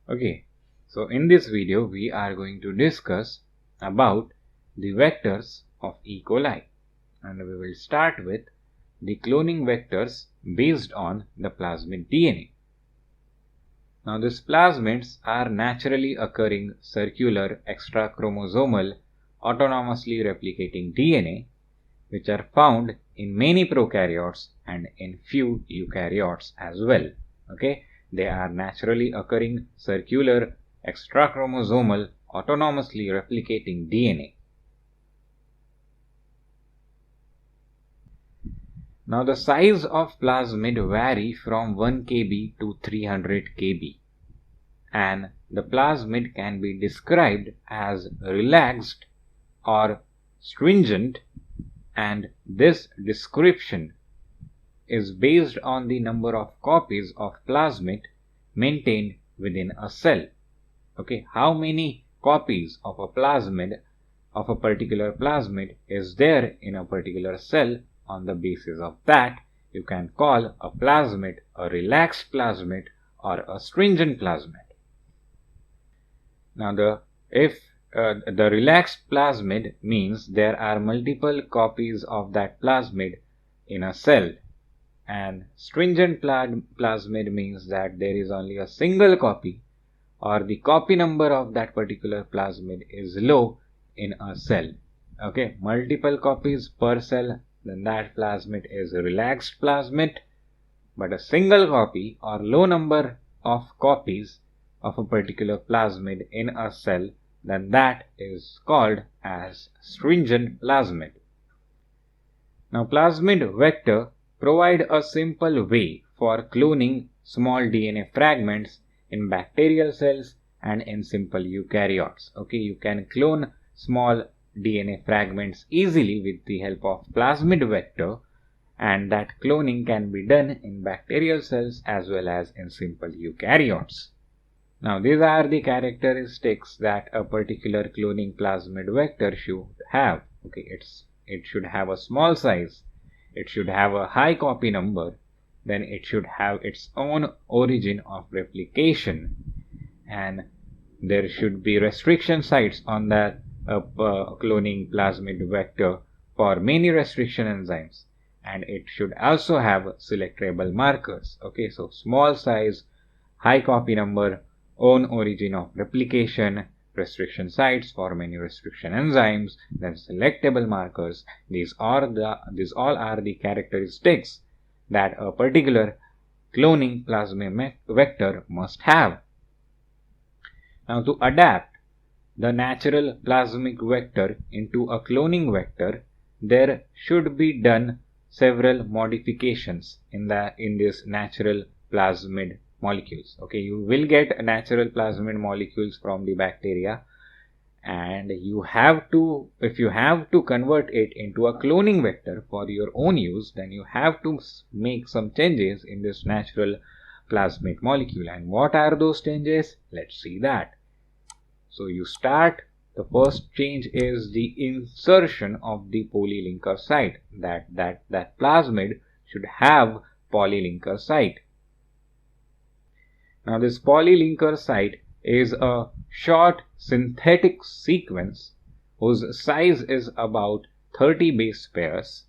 Okay, so in this video we are going to discuss about the vectors of E. coli, and we will start with the cloning vectors based on the plasmid DNA. Now these plasmids are naturally occurring circular extrachromosomal autonomously replicating DNA which are found in many prokaryotes and in few eukaryotes as well. Okay, they are naturally occurring circular extrachromosomal autonomously replicating DNA. Now the size of plasmid vary from 1 kb to 300 kb, and the plasmid can be described as relaxed or stringent, and this description is based on the number of copies of plasmid maintained within a cell. Okay, how many copies of a plasmid, of a particular plasmid is there in a particular cell? On the basis of that, you can call a plasmid a relaxed plasmid or a stringent plasmid. Now the relaxed plasmid means there are multiple copies of that plasmid in a cell, and stringent plasmid means that there is only a single copy, or the copy number of that particular plasmid is low in a cell. Okay, multiple copies per cell, then that plasmid is a relaxed plasmid, but a single copy or low number of copies of a particular plasmid in a cell, then that is called as stringent plasmid. Now plasmid vector provide a simple way for cloning small DNA fragments in bacterial cells and in simple eukaryotes. Okay, you can clone small DNA fragments easily with the help of plasmid vector, and that cloning can be done in bacterial cells as well as in simple eukaryotes. Now these are the characteristics that a particular cloning plasmid vector should have. Okay, it should have a small size, it should have a high copy number, then it should have its own origin of replication, and there should be restriction sites on that cloning plasmid vector for many restriction enzymes, and it should also have selectable markers. Okay, so small size, high copy number, own origin of replication, restriction sites for many restriction enzymes, then selectable markers. These all are the characteristics that a particular cloning plasmid vector must have. Now to adapt the natural plasmid vector into a cloning vector, there should be done several modifications in this natural plasmid molecules. Okay, you will get natural plasmid molecules from the bacteria, and if you have to convert it into a cloning vector for your own use, then you have to make some changes in this natural plasmid molecule. And what are those changes? Let's see that. So the first change is the insertion of the polylinker site. That plasmid should have polylinker site. Now this polylinker site is a short synthetic sequence whose size is about 30 base pairs,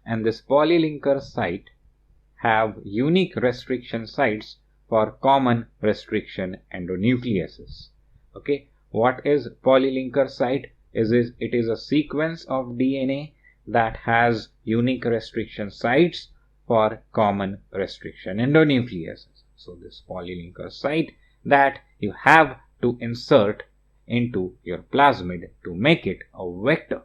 and this polylinker site have unique restriction sites for common restriction endonucleases. Okay, what is polylinker site? It is a sequence of DNA that has unique restriction sites for common restriction endonucleases. So this polylinker site that you have to insert into your plasmid to make it a vector.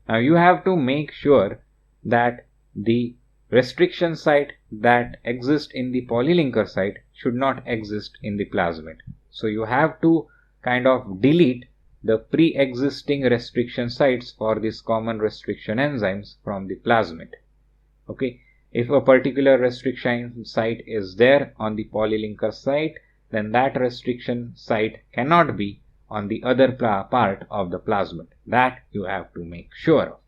Now you have to make sure that the restriction site that exists in the polylinker site should not exist in the plasmid. So you have to kind of delete the pre-existing restriction sites for these common restriction enzymes from the plasmid. Okay, if a particular restriction site is there on the polylinker site, then that restriction site cannot be on the other part of the plasmid. That you have to make sure of.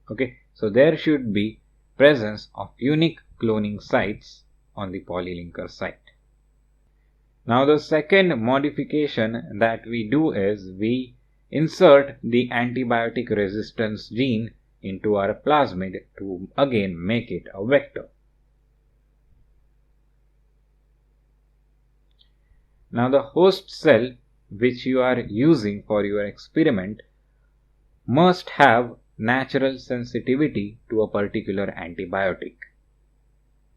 Okay, so there should be presence of unique cloning sites on the polylinker site. Now the second modification that we do is we insert the antibiotic resistance gene into our plasmid to again make it a vector. Now the host cell which you are using for your experiment must have natural sensitivity to a particular antibiotic.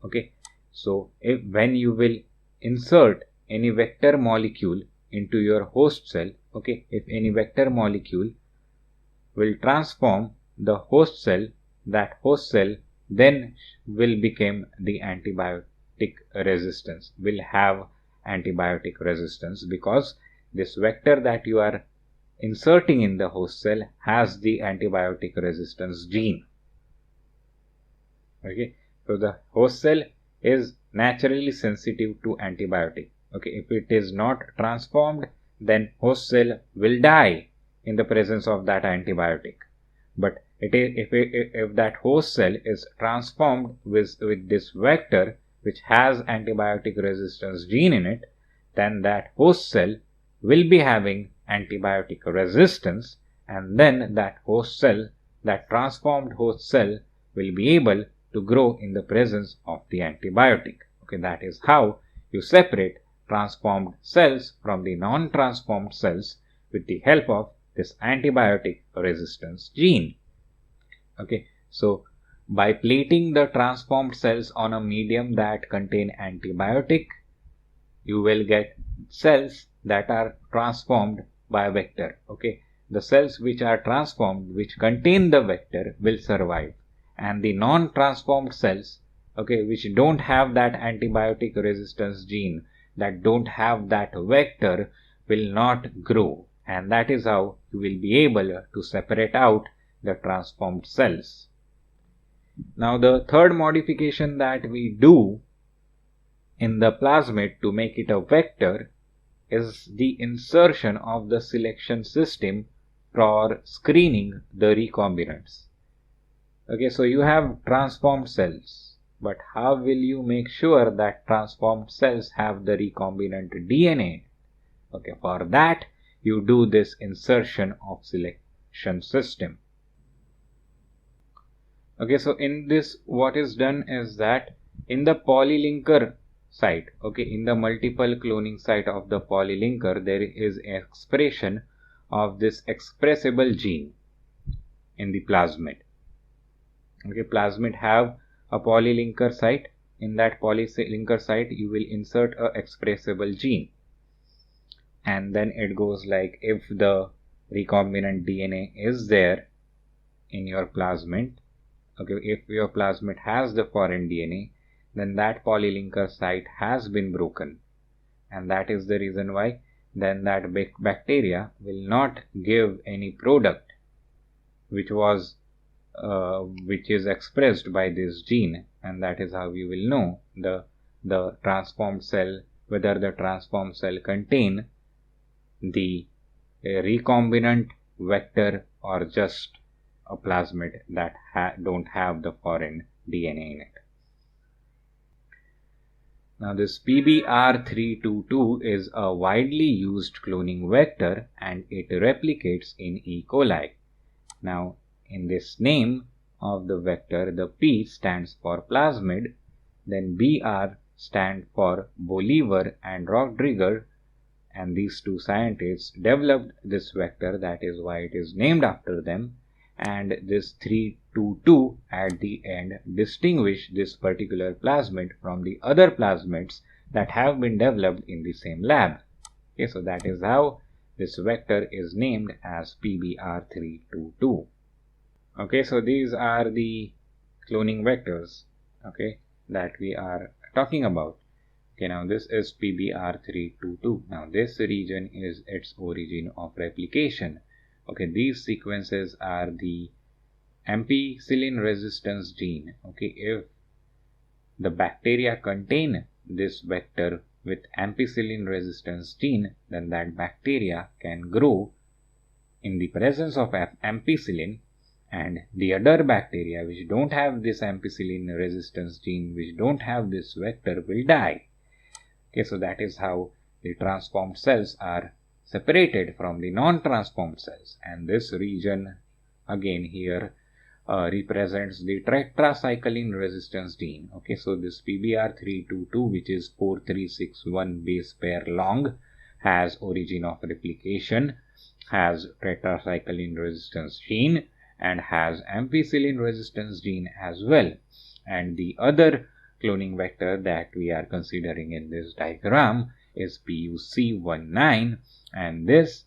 Okay, so when you will insert any vector molecule into your host cell, okay, if any vector molecule will transform the host cell, that host cell then will become the antibiotic resistance, will have antibiotic resistance, because this vector that you are inserting in the host cell has the antibiotic resistance gene. Okay, so the host cell is naturally sensitive to antibiotic. Okay, if it is not transformed, then host cell will die in the presence of that antibiotic. But if that host cell is transformed with this vector which has antibiotic resistance gene in it, then that host cell will be having antibiotic resistance, and then that host cell, that transformed host cell, will be able to grow in the presence of the antibiotic. Okay, that is how you separate transformed cells from the non-transformed cells with the help of this antibiotic resistance gene. Okay, so by plating the transformed cells on a medium that contain antibiotic, you will get cells that are transformed by a vector. Okay, the cells which are transformed, which contain the vector, will survive, and the non-transformed cells, okay, which don't have that antibiotic resistance gene, that don't have that vector, will not grow, and that is how you will be able to separate out the transformed cells. Now the third modification that we do in the plasmid to make it a vector is the insertion of the selection system for screening the recombinants. Okay, so you have transformed cells, but how will you make sure that transformed cells have the recombinant DNA? Okay, for that you do this insertion of selection system. Okay, so in this what is done is that in the polylinker site, okay, in the multiple cloning site of the polylinker, there is expression of this expressible gene in the plasmid. Okay, plasmid have a polylinker site. In that polylinker site you will insert a expressible gene, and then it goes like, if the recombinant DNA is there in your plasmid, okay, if your plasmid has the foreign DNA, then that polylinker site has been broken, and that is the reason why then that bacteria will not give any product which is expressed by this gene, and that is how you will know the transformed cell, whether the transformed cell contain the recombinant vector or just a plasmid that don't have the foreign DNA in it. Now this PBR322 is a widely used cloning vector, and it replicates in E. coli. Now in this name of the vector, the P stands for plasmid, then BR stand for Bolivar and Rodriguez, and these two scientists developed this vector, that is why it is named after them. And this 322 at the end distinguish this particular plasmid from the other plasmids that have been developed in the same lab. Okay, so that is how this vector is named as PBR322. Okay, so these are the cloning vectors, okay, that we are talking about. Okay, now this is PBR322. Now this region is its origin of replication. Okay, these sequences are the ampicillin resistance gene. Okay, if the bacteria contain this vector with ampicillin resistance gene, then that bacteria can grow in the presence of ampicillin, and the other bacteria which don't have this ampicillin resistance gene, which don't have this vector, will die. Okay, so that is how the transformed cells are separated from the non-transformed cells, and this region again here represents the tetracycline resistance gene. Okay, so this PBR322, which is 4361 base pair long, has origin of replication, has tetracycline resistance gene, and has ampicillin resistance gene as well. And the other cloning vector that we are considering in this diagram is PUC19, and this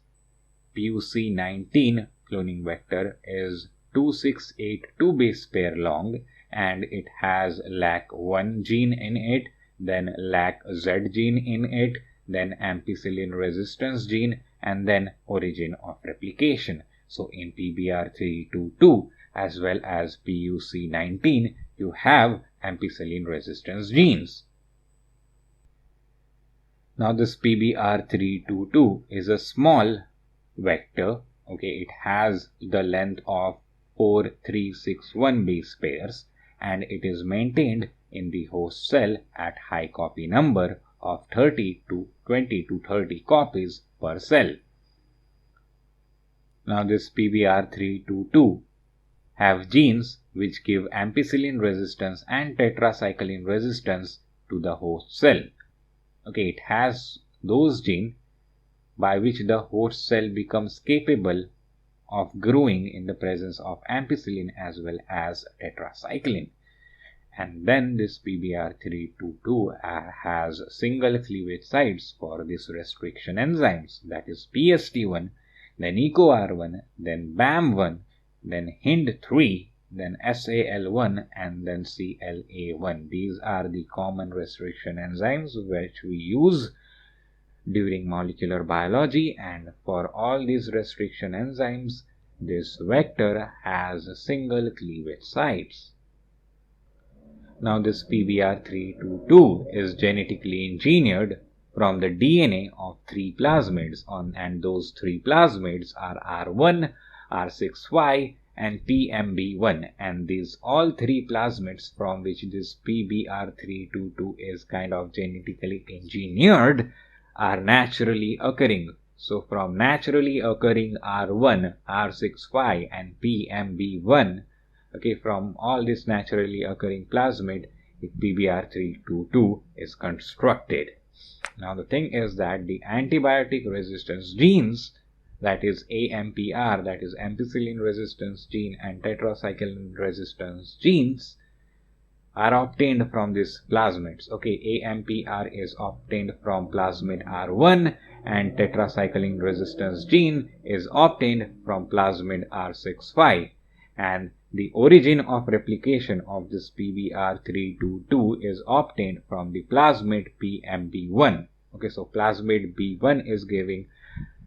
PUC19 cloning vector is 2682 base pair long, and it has LAC1 gene in it, then LAC-Z gene in it, then ampicillin resistance gene, and then origin of replication. So in PBR322 as well as PUC19, you have ampicillin resistance genes. Now this PBR322 is a small vector. Okay, it has the length of 4361 base pairs, and it is maintained in the host cell at high copy number of 20 to 30 copies per cell. Now this PBR322 have genes which give ampicillin resistance and tetracycline resistance to the host cell. Okay, it has those genes by which the host cell becomes capable of growing in the presence of ampicillin as well as tetracycline. And then this PBR322 has single cleavage sites for these restriction enzymes, that is PST1, then EcoR1, then BAM1, then HIND3, then SAL1, and then CLA1. These are the common restriction enzymes which we use during molecular biology, and for all these restriction enzymes, this vector has single cleavage sites. Now this PBR322 is genetically engineered from the DNA of 3 plasmids, and those 3 plasmids are R1, R6Y, and PMB1, and these all 3 plasmids from which this PBR322 is kind of genetically engineered are naturally occurring. So from naturally occurring R1, R6Y, and PMB1, okay, from all this naturally occurring plasmid, PBR322 is constructed. Now the thing is that the antibiotic resistance genes, that is AMPR, that is ampicillin resistance gene, and tetracycline resistance genes, are obtained from these plasmids. Okay, AMPR is obtained from plasmid R1, and tetracycline resistance gene is obtained from plasmid R6Y, and the origin of replication of this PBR322 is obtained from the plasmid PMB1. Okay, so plasmid B1 is giving,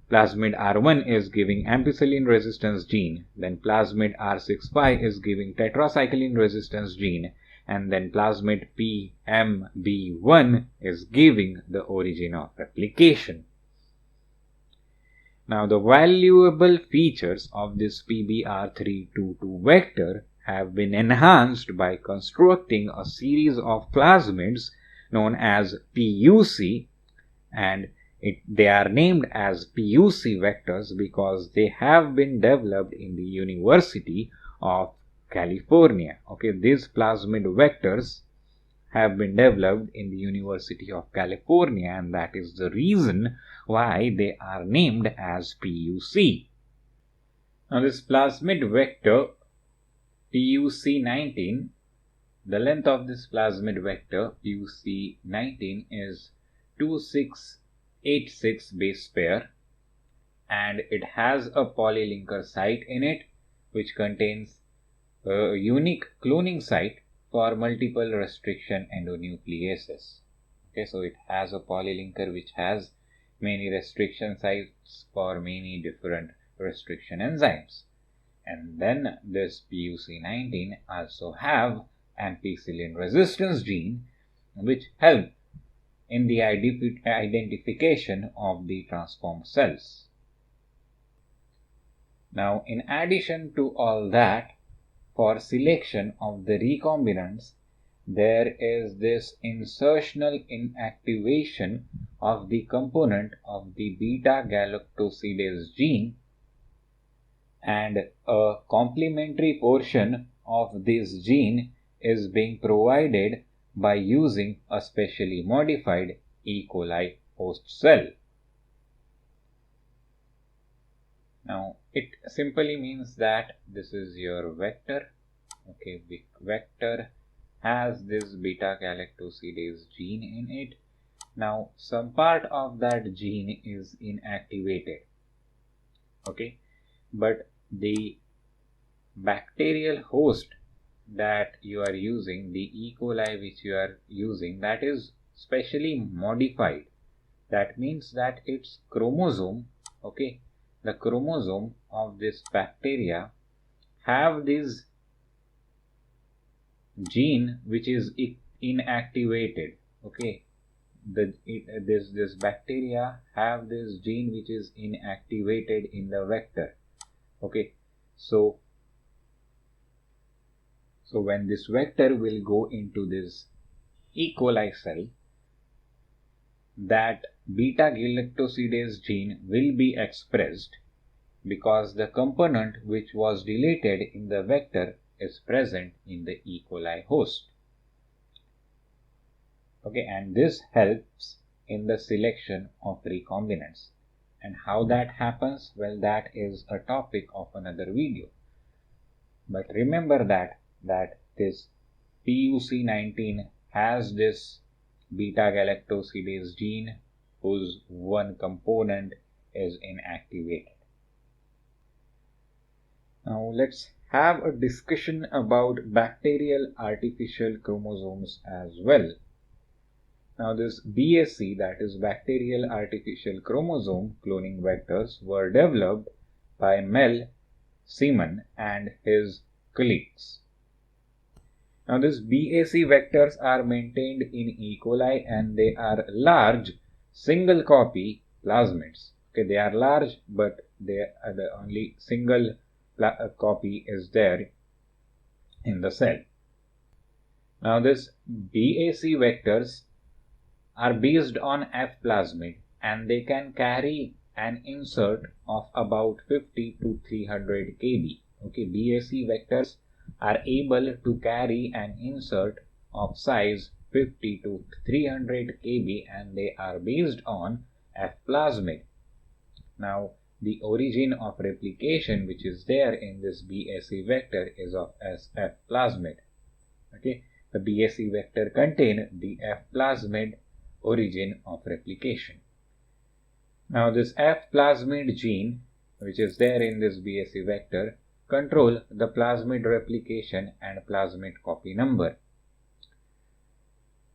plasmid R1 is giving ampicillin resistance gene, then plasmid R6Y is giving tetracycline resistance gene, and then plasmid PMB1 is giving the origin of replication. Now the valuable features of this PBR322 vector have been enhanced by constructing a series of plasmids known as PUC, and they are named as PUC vectors because they have been developed in the University of California. Okay, these plasmid vectors have been developed in the University of California, and that is the reason why they are named as PUC. Now this plasmid vector PUC19, the length of this plasmid vector PUC19 is 2686 base pair, and it has a polylinker site in it which contains a unique cloning site for multiple restriction endonucleases. Okay, so it has a polylinker which has many restriction sites for many different restriction enzymes. And then this PUC19 also have ampicillin resistance gene which help in the identification of the transformed cells. Now in addition to all that, for selection of the recombinants, there is this insertional inactivation of the component of the beta-galactosidase gene, and a complementary portion of this gene is being provided by using a specially modified E. coli host cell. Now, it simply means that this is your vector. Okay, the vector has this beta-galactosidase gene in it. Now, some part of that gene is inactivated. Okay, but the bacterial host that you are using, the E. coli which you are using, that is specially modified. That means that its chromosome, okay, the chromosome of this bacteria have this gene which is inactivated. Okay, this bacteria have this gene which is inactivated in the vector. Okay, so when this vector will go into this E. coli cell, that beta-galactosidase gene will be expressed because the component which was deleted in the vector is present in the E. coli host. Okay, and this helps in the selection of recombinants. And how that happens? Well, that is a topic of another video. But remember that this PUC19 has this beta-galactosidase gene whose one component is inactivated. Now let's have a discussion about bacterial artificial chromosomes as well. Now this BAC, that is bacterial artificial chromosome cloning vectors, were developed by Mel Seaman and his colleagues. Now these BAC vectors are maintained in E. coli and they are large single copy plasmids. Okay, they are large, but they are the only single copy is there in the cell. Now this BAC vectors are based on F plasmid and they can carry an insert of about 50 to 300 kb. Okay, BAC vectors are able to carry an insert of size 50 to 300 kb and they are based on F plasmid. Now the origin of replication which is there in this BAC vector is of F plasmid. Okay, the BAC vector contain the F plasmid origin of replication. Now this F plasmid gene which is there in this BAC vector control the plasmid replication and plasmid copy number.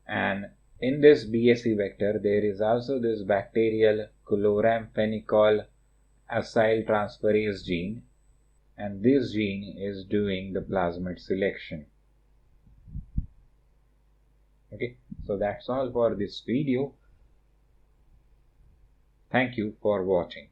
And in this BAC vector there is also this bacterial chloramphenicol acyltransferase gene, and this gene is doing the plasmid selection. Okay, so that's all for this video. Thank you for watching.